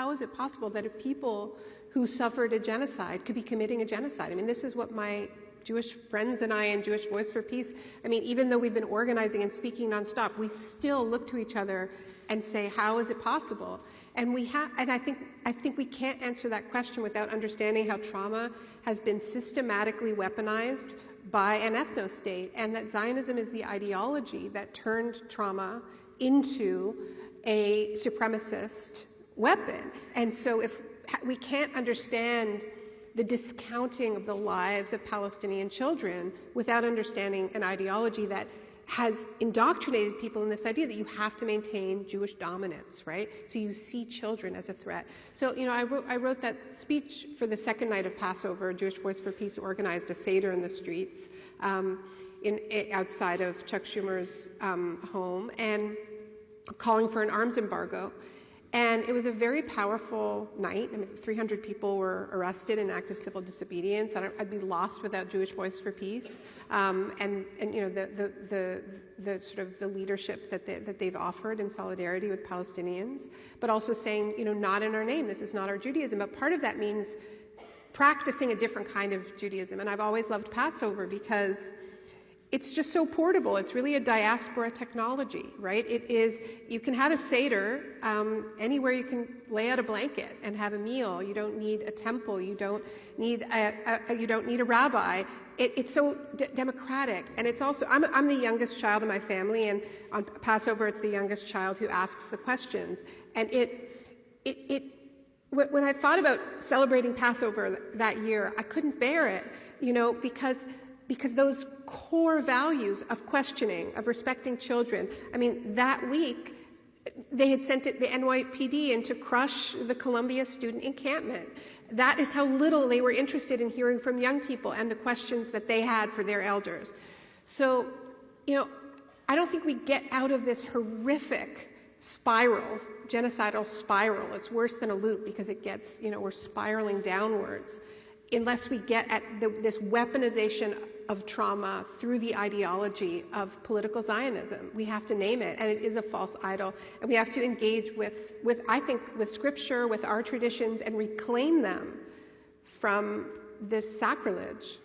How is it possible that if people who suffered a genocide could be committing a genocide? I mean, this is what my Jewish friends and I and Jewish Voice for Peace, I mean, even though we've been organizing and speaking nonstop, we still look to each other and say, how is it possible? And I think we can't answer that question without understanding how trauma has been systematically weaponized by an ethno-state, and that Zionism is the ideology that turned trauma into a supremacist weapon. And so if we can't understand the discounting of the lives of Palestinian children without understanding an ideology that has indoctrinated people in this idea that you have to maintain Jewish dominance, right? So you see children as a threat. So, you know, I wrote that speech for the second night of Passover. Jewish Voice for Peace organized a Seder in the streets outside of Chuck Schumer's home, and calling for an arms embargo. And it was a very powerful night. I mean, 300 people were arrested in act of civil disobedience. I'd be lost without Jewish Voice for Peace, and you know the sort of the leadership that they've offered in solidarity with Palestinians, but also saying, you know, not in our name. This is not our Judaism. But part of that means practicing a different kind of Judaism. And I've always loved Passover because it's just so portable. It's really a diaspora technology, right? It is, you can have a Seder anywhere you can lay out a blanket and have a meal. You don't need a temple. You don't need a rabbi. It's so democratic. And it's also, I'm the youngest child in my family, and on Passover, it's the youngest child who asks the questions. And when I thought about celebrating Passover that year, I couldn't bear it, you know, because those core values of questioning, of respecting children. I mean, that week, they had sent the NYPD in to crush the Columbia student encampment. That is how little they were interested in hearing from young people and the questions that they had for their elders. So, you know, I don't think we get out of this horrific spiral, genocidal spiral. It's worse than a loop because it gets, you know, we're spiraling downwards, unless we get at this weaponization of trauma through the ideology of political Zionism. We have to name it, and it is a false idol. And we have to engage with I think, with Scripture, with our traditions, and reclaim them from this sacrilege.